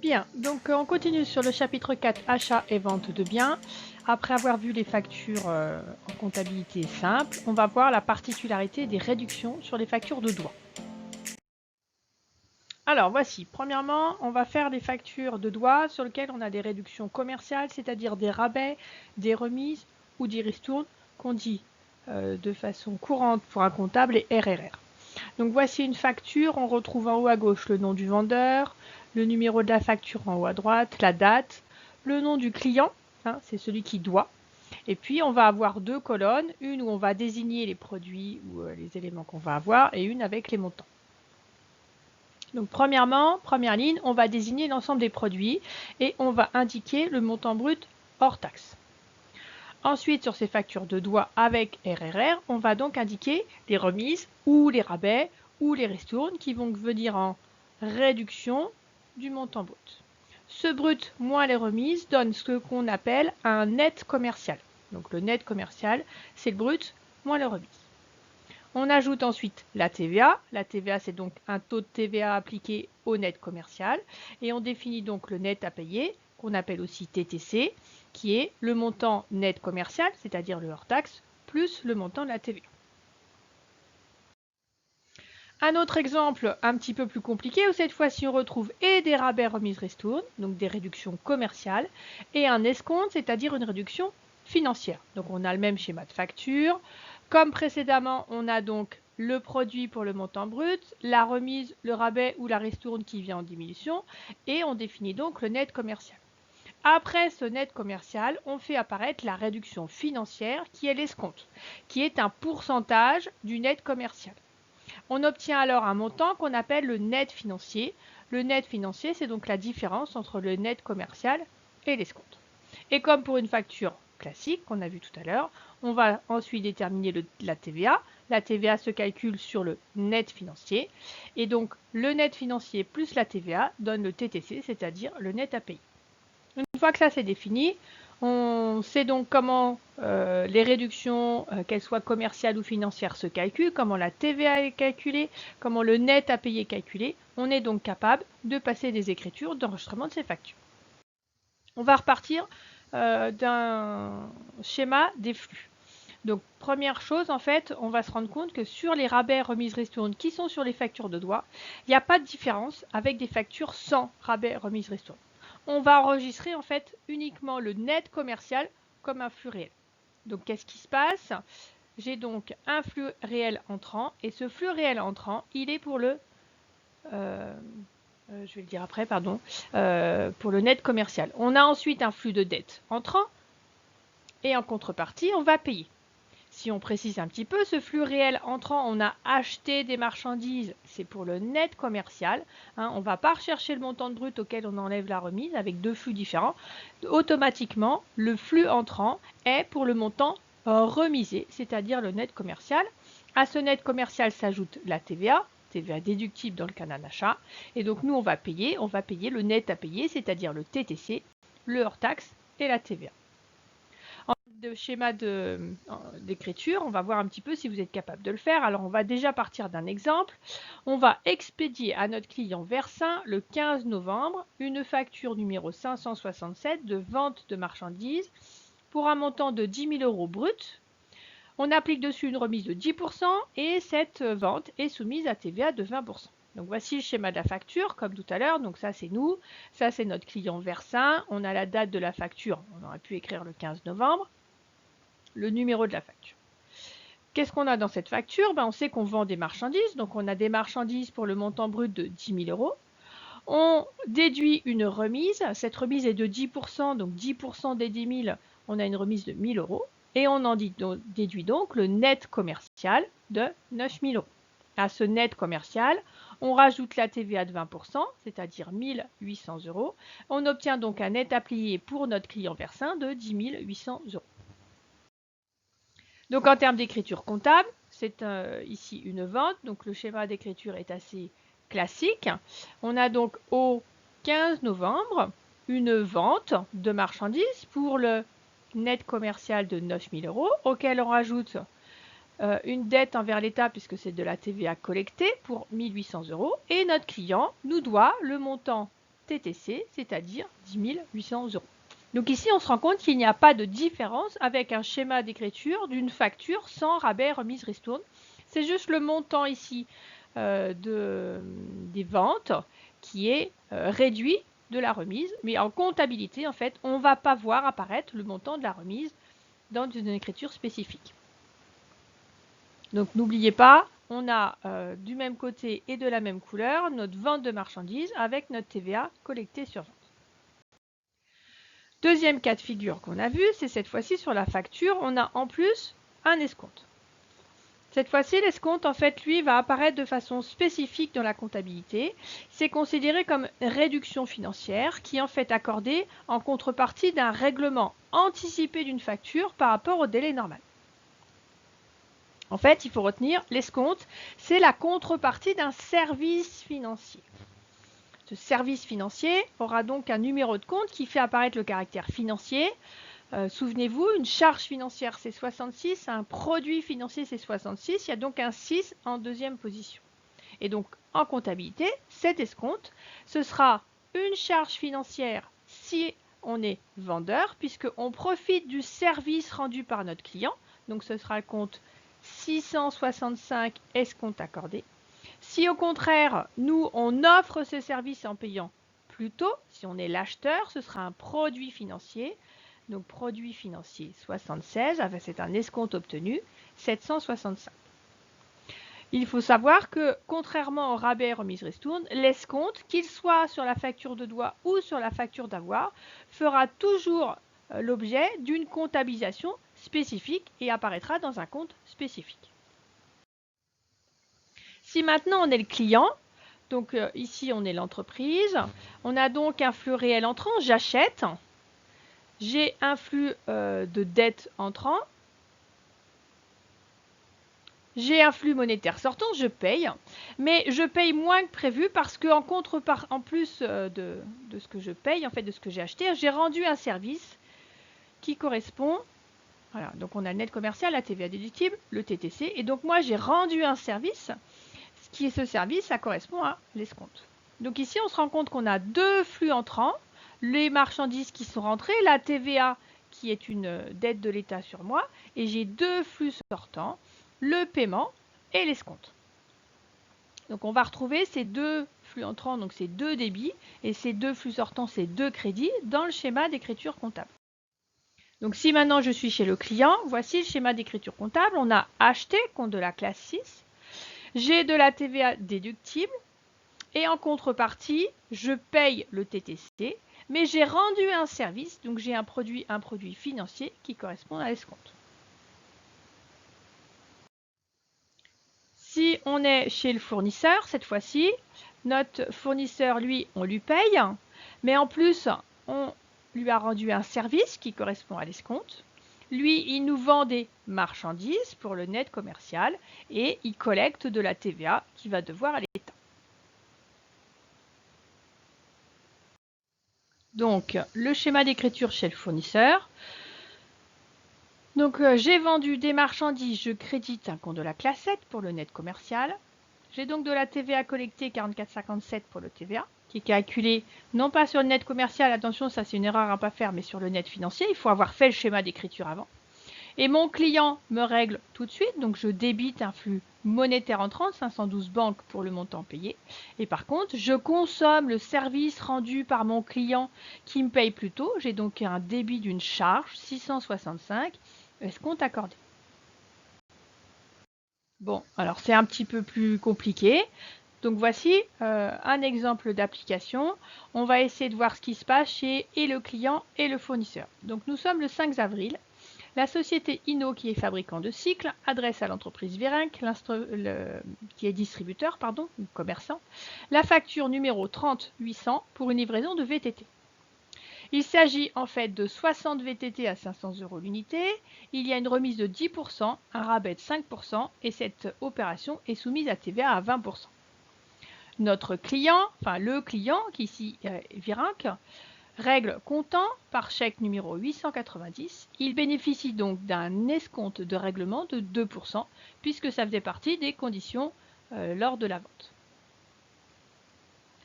Bien, donc on continue sur le chapitre 4, achat et vente de biens. Après avoir vu les factures en comptabilité simple, on va voir la particularité des réductions sur les factures de droit. Alors voici, premièrement, on va faire des factures de droit sur lesquelles on a des réductions commerciales, c'est-à-dire des rabais, des remises ou des ristournes qu'on dit de façon courante pour un comptable et RRR. Donc voici une facture, on retrouve en haut à gauche le nom du vendeur, le numéro de la facture en haut à droite, la date, le nom du client, c'est celui qui doit. Et puis on va avoir deux colonnes, une où on va désigner les produits ou les éléments qu'on va avoir et une avec les montants. Donc premièrement, première ligne, on va désigner l'ensemble des produits et on va indiquer le montant brut hors taxe. Ensuite, sur ces factures de droit avec RRR, on va donc indiquer les remises ou les rabais ou les ristournes qui vont venir en réduction du montant brut. Ce brut moins les remises donne ce qu'on appelle un net commercial. Donc le net commercial, c'est le brut moins les remises. On ajoute ensuite la TVA. La TVA, c'est donc un taux de TVA appliqué au net commercial. Et on définit donc le net à payer, qu'on appelle aussi TTC, qui est le montant net commercial, c'est-à-dire le hors-taxe, plus le montant de la TVA. Un autre exemple un petit peu plus compliqué, où cette fois-ci on retrouve et des rabais remises ristournes, donc des réductions commerciales, et un escompte, c'est-à-dire une réduction financière. Donc on a le même schéma de facture. Comme précédemment, on a donc le produit pour le montant brut, la remise, le rabais ou la ristourne qui vient en diminution, et on définit donc le net commercial. Après ce net commercial, on fait apparaître la réduction financière qui est l'escompte, qui est un pourcentage du net commercial. On obtient alors un montant qu'on appelle le net financier. Le net financier, c'est donc la différence entre le net commercial et l'escompte. Et comme pour une facture classique qu'on a vu tout à l'heure, on va ensuite déterminer la TVA. La TVA se calcule sur le net financier. Et donc, le net financier plus la TVA donne le TTC, c'est-à-dire le net à payer. Une fois que ça c'est défini, on sait donc comment les réductions, qu'elles soient commerciales ou financières, se calculent, comment la TVA est calculée, comment le net à payer est calculé. On est donc capable de passer des écritures d'enregistrement de ces factures. On va repartir d'un schéma des flux. Donc, première chose, en fait, on va se rendre compte que sur les rabais, remises, ristournes qui sont sur les factures de droit, il n'y a pas de différence avec des factures sans rabais, remises, ristournes. On va enregistrer en fait uniquement le net commercial comme un flux réel. Donc, qu'est-ce qui se passe? J'ai donc un flux réel entrant et ce flux réel entrant, il est pour le je vais le dire après, pardon, pour le net commercial. On a ensuite un flux de dette entrant et en contrepartie, on va payer. Si on précise un petit peu, ce flux réel entrant, on a acheté des marchandises, c'est pour le net commercial. On ne va pas rechercher le montant de brut auquel on enlève la remise avec deux flux différents. Automatiquement, le flux entrant est pour le montant remisé, c'est-à-dire le net commercial. À ce net commercial s'ajoute la TVA, TVA déductible dans le cas d'un achat. Et donc nous, on va payer le net à payer, c'est-à-dire le TTC, le hors-taxe et la TVA. De schéma d'écriture, on va voir un petit peu si vous êtes capable de le faire. Alors, on va déjà partir d'un exemple. On va expédier à notre client Versin le 15 novembre une facture numéro 567 de vente de marchandises pour un montant de 10 000 euros brut. On applique dessus une remise de 10% et cette vente est soumise à TVA de 20%. Donc voici le schéma de la facture, comme tout à l'heure. Donc ça, c'est nous. Ça, c'est notre client Versin. On a la date de la facture. On aurait pu écrire le 15 novembre. Le numéro de la facture. Qu'est-ce qu'on a dans cette facture? On sait qu'on vend des marchandises, donc on a des marchandises pour le montant brut de 10 000 euros. On déduit une remise, cette remise est de 10%, donc 10% des 10 000, on a une remise de 1 000 euros, et on en déduit donc le net commercial de 9 000 euros. À ce net commercial, on rajoute la TVA de 20%, c'est-à-dire 1 800 euros. On obtient donc un net à payer pour notre client Versin de 10 800 euros. Donc en termes d'écriture comptable, c'est ici une vente. Donc le schéma d'écriture est assez classique. On a donc au 15 novembre une vente de marchandises pour le net commercial de 9 000 euros, auquel on rajoute une dette envers l'État puisque c'est de la TVA collectée pour 1 800 euros. Et notre client nous doit le montant TTC, c'est-à-dire 10 800 euros. Donc ici, on se rend compte qu'il n'y a pas de différence avec un schéma d'écriture d'une facture sans rabais, remise, ristourne. C'est juste le montant ici des ventes qui est réduit de la remise. Mais en comptabilité, en fait, on ne va pas voir apparaître le montant de la remise dans une écriture spécifique. Donc n'oubliez pas, on a du même côté et de la même couleur notre vente de marchandises avec notre TVA collectée sur vente. Deuxième cas de figure qu'on a vu, c'est cette fois-ci sur la facture, on a en plus un escompte. Cette fois-ci, l'escompte, en fait, lui, va apparaître de façon spécifique dans la comptabilité. C'est considéré comme réduction financière qui est en fait accordée en contrepartie d'un règlement anticipé d'une facture par rapport au délai normal. En fait, il faut retenir, l'escompte, c'est la contrepartie d'un service financier. Ce service financier aura donc un numéro de compte qui fait apparaître le caractère financier. Souvenez-vous, une charge financière c'est 66, un produit financier c'est 66, il y a donc un 6 en deuxième position. Et donc en comptabilité, cet escompte, ce sera une charge financière si on est vendeur, puisqu'on profite du service rendu par notre client, donc ce sera le compte 665 escompte accordé. Si au contraire, nous, on offre ce service en payant plus tôt, si on est l'acheteur, ce sera un produit financier. Donc produit financier 76, c'est un escompte obtenu, 765. Il faut savoir que, contrairement au rabais remise ristourne, l'escompte, qu'il soit sur la facture de doigt ou sur la facture d'avoir, fera toujours l'objet d'une comptabilisation spécifique et apparaîtra dans un compte spécifique. Si maintenant on est le client, donc ici on est l'entreprise, on a donc un flux réel entrant, j'achète, j'ai un flux de dette entrant, j'ai un flux monétaire sortant, je paye, mais je paye moins que prévu parce qu'en plus de ce que je paye, en fait de ce que j'ai acheté, j'ai rendu un service qui correspond, voilà, donc on a le net commercial, la TVA déductible, le TTC, et donc moi j'ai rendu un service, qui est ce service, ça correspond à l'escompte. Donc ici, on se rend compte qu'on a deux flux entrants, les marchandises qui sont rentrées, la TVA qui est une dette de l'État sur moi, et j'ai deux flux sortants, le paiement et l'escompte. Donc on va retrouver ces deux flux entrants, donc ces deux débits, et ces deux flux sortants, ces deux crédits, dans le schéma d'écriture comptable. Donc si maintenant je suis chez le client, voici le schéma d'écriture comptable. On a acheté, compte de la classe 6, j'ai de la TVA déductible et en contrepartie, je paye le TTC, mais j'ai rendu un service, donc j'ai un produit financier qui correspond à l'escompte. Si on est chez le fournisseur, cette fois-ci, notre fournisseur, lui, on lui paye, mais en plus, on lui a rendu un service qui correspond à l'escompte. Lui, il nous vend des marchandises pour le net commercial et il collecte de la TVA qu'il va devoir à l'État. Donc, le schéma d'écriture chez le fournisseur. Donc, j'ai vendu des marchandises, je crédite un compte de la classe 7 pour le net commercial. J'ai donc de la TVA collectée 44,57 pour le TVA, qui est calculé non pas sur le net commercial, attention, ça c'est une erreur à ne pas faire, mais sur le net financier. Il faut avoir fait le schéma d'écriture avant. Et mon client me règle tout de suite, donc je débite un flux monétaire entrant, 512 banques pour le montant payé. Et par contre, je consomme le service rendu par mon client qui me paye plus tôt. J'ai donc un débit d'une charge, 665, escompte accordé. Bon, alors c'est un petit peu plus compliqué. Donc voici un exemple d'application. On va essayer de voir ce qui se passe chez et le client et le fournisseur. Donc nous sommes le 5 avril. La société Inno, qui est fabricant de cycles, adresse à l'entreprise Virenque, qui est distributeur, ou commerçant, la facture numéro 30800 pour une livraison de VTT. Il s'agit en fait de 60 VTT à 500 € l'unité. Il y a une remise de 10%, un rabais de 5% et cette opération est soumise à TVA à 20%. Notre client, le client, qui ici est Virenque, règle comptant par chèque numéro 890. Il bénéficie donc d'un escompte de règlement de 2%, puisque ça faisait partie des conditions lors de la vente.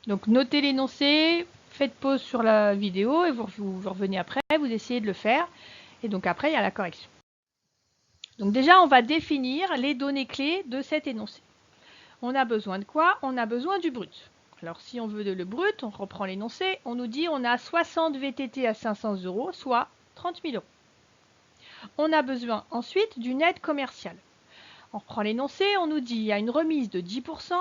Donc notez l'énoncé, faites pause sur la vidéo et vous revenez après, vous essayez de le faire. Et donc après, il y a la correction. Donc déjà, on va définir les données clés de cet énoncé. On a besoin de quoi? On a besoin du brut. Alors si on veut le brut, on reprend l'énoncé, on nous dit on a 60 VTT à 500 €, soit 30 000 €. On a besoin ensuite du net commercial. On reprend l'énoncé, on nous dit il y a une remise de 10%,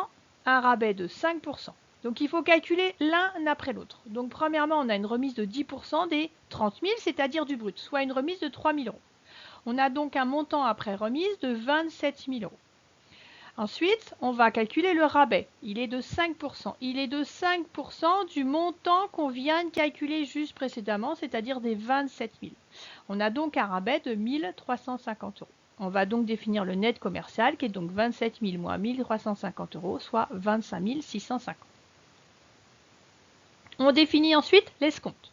un rabais de 5%. Donc il faut calculer l'un après l'autre. Donc premièrement, on a une remise de 10% des 30 000, c'est-à-dire du brut, soit une remise de 3 000 €. On a donc un montant après remise de 27 000 €. Ensuite, on va calculer le rabais. Il est de 5%. Il est de 5% du montant qu'on vient de calculer juste précédemment, c'est-à-dire des 27 000. On a donc un rabais de 1 350 €. On va donc définir le net commercial, qui est donc 27 000 moins 1 350 €, soit 25 650. On définit ensuite l'escompte,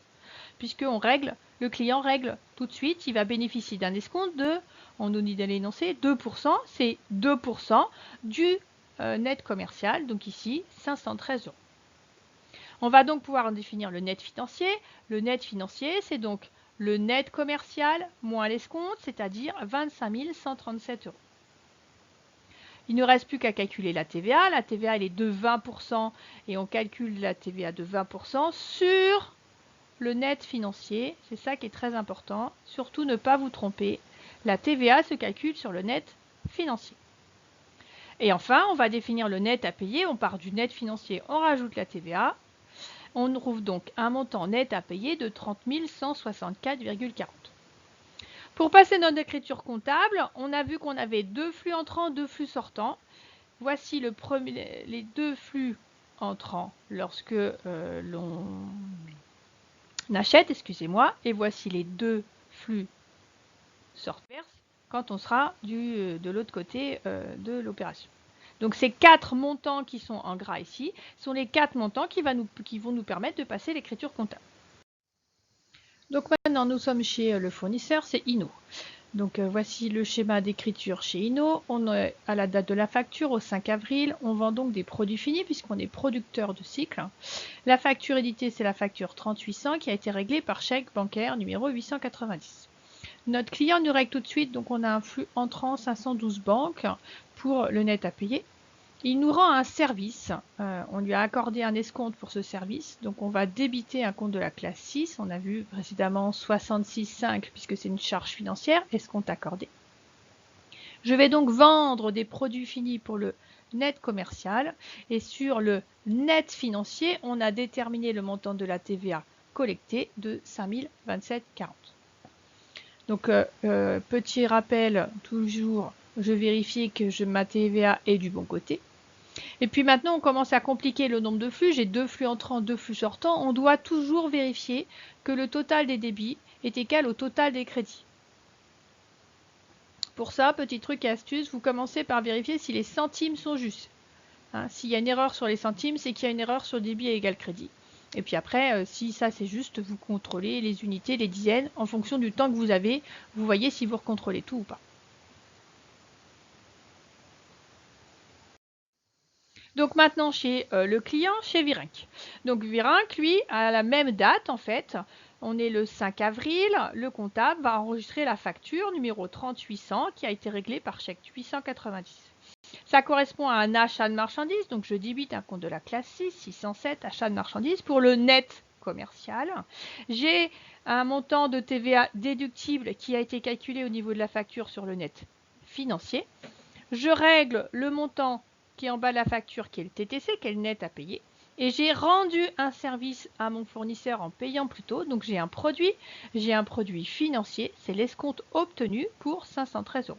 puisqu'on règle, le client règle tout de suite, il va bénéficier d'un escompte de, on nous dit dans l'énoncé, 2%, c'est 2% du net commercial, donc ici 513 €. On va donc pouvoir en définir le net financier. Le net financier, c'est donc le net commercial moins l'escompte, c'est-à-dire 25 137 €. Il ne reste plus qu'à calculer la TVA. La TVA, elle est de 20% et on calcule la TVA de 20% sur le net financier. C'est ça qui est très important. Surtout ne pas vous tromper. La TVA se calcule sur le net financier. Et enfin, on va définir le net à payer. On part du net financier, on rajoute la TVA. On trouve donc un montant net à payer de 30 164,40 €. Pour passer notre écriture comptable, on a vu qu'on avait deux flux entrants, deux flux sortants. Voici les deux flux entrants lorsque l'on achète, excusez-moi, et voici les deux flux sortants quand on sera de l'autre côté de l'opération. Donc ces quatre montants qui sont en gras ici sont les quatre montants qui vont nous permettre de passer l'écriture comptable. Donc maintenant nous sommes chez le fournisseur, c'est Inno. Donc voici le schéma d'écriture chez Inno. On est à la date de la facture, au 5 avril. On vend donc des produits finis puisqu'on est producteur de cycle. La facture éditée, c'est la facture 3800 qui a été réglée par chèque bancaire numéro 890. Notre client nous règle tout de suite, donc on a un flux entrant 512 banques pour le net à payer. Il nous rend un service, on lui a accordé un escompte pour ce service, donc on va débiter un compte de la classe 6, on a vu précédemment 66,5 puisque c'est une charge financière, escompte accordé. Je vais donc vendre des produits finis pour le net commercial et sur le net financier, on a déterminé le montant de la TVA collectée de 5 027,40 €. Donc petit rappel, toujours je vérifie que ma TVA est du bon côté. Et puis maintenant, on commence à compliquer le nombre de flux. J'ai deux flux entrants, deux flux sortants. On doit toujours vérifier que le total des débits est égal au total des crédits. Pour ça, petit truc et astuce, vous commencez par vérifier si les centimes sont justes. S'il y a une erreur sur les centimes, c'est qu'il y a une erreur sur débit égal crédit. Et puis après, si ça c'est juste, vous contrôlez les unités, les dizaines, en fonction du temps que vous avez. Vous voyez si vous recontrôlez tout ou pas. Donc maintenant chez le client, chez Virenque. Donc Virenque, lui, à la même date en fait, on est le 5 avril, le comptable va enregistrer la facture numéro 3800 qui a été réglée par chèque 890. Ça correspond à un achat de marchandises, donc je débite un compte de la classe 6, 607, achat de marchandises pour le net commercial. J'ai un montant de TVA déductible qui a été calculé au niveau de la facture sur le net financier. Je règle le montant qui est en bas de la facture, qui est le TTC, qui est le net à payer. Et j'ai rendu un service à mon fournisseur en payant plus tôt. Donc j'ai un produit financier, c'est l'escompte obtenu pour 513 €.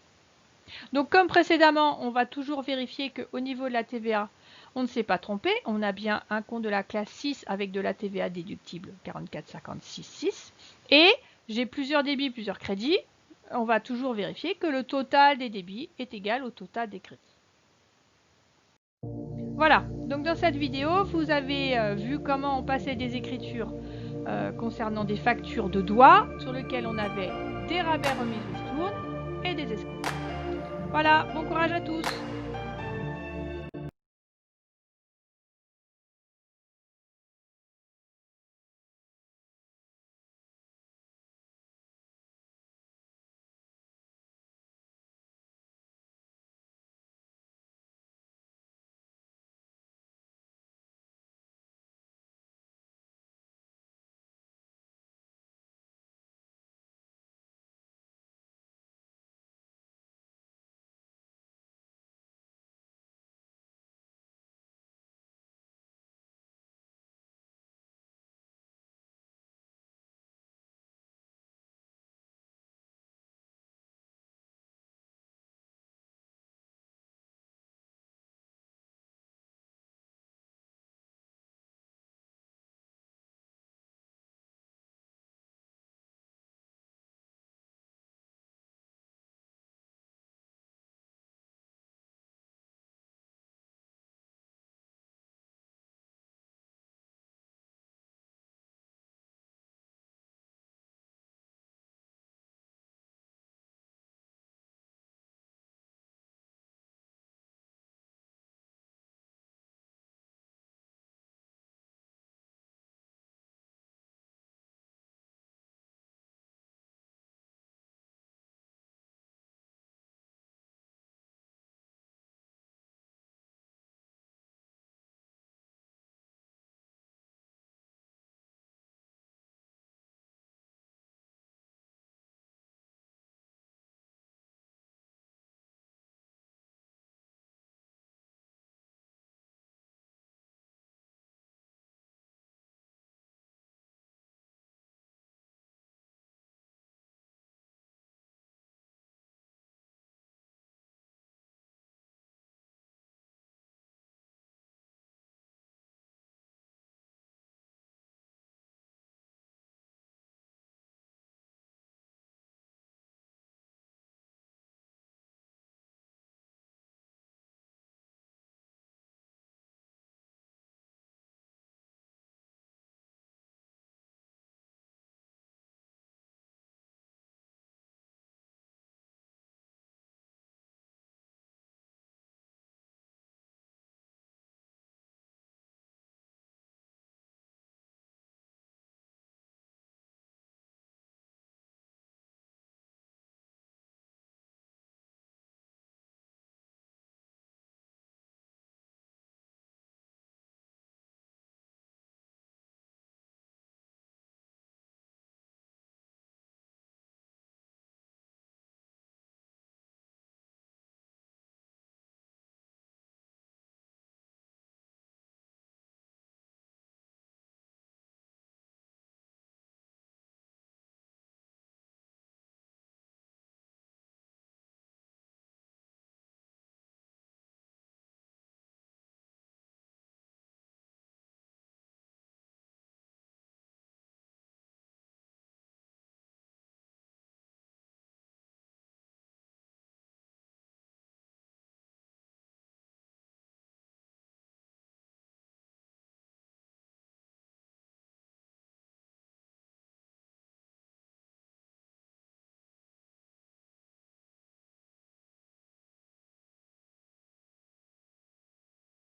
Donc comme précédemment, on va toujours vérifier qu'au niveau de la TVA, on ne s'est pas trompé. On a bien un compte de la classe 6 avec de la TVA déductible 44,56,6. Et j'ai plusieurs débits, plusieurs crédits. On va toujours vérifier que le total des débits est égal au total des crédits. Voilà, donc dans cette vidéo, vous avez vu comment on passait des écritures concernant des factures de droit sur lesquelles on avait des rabais, remises, ristournes et des escomptes. Voilà, bon courage à tous!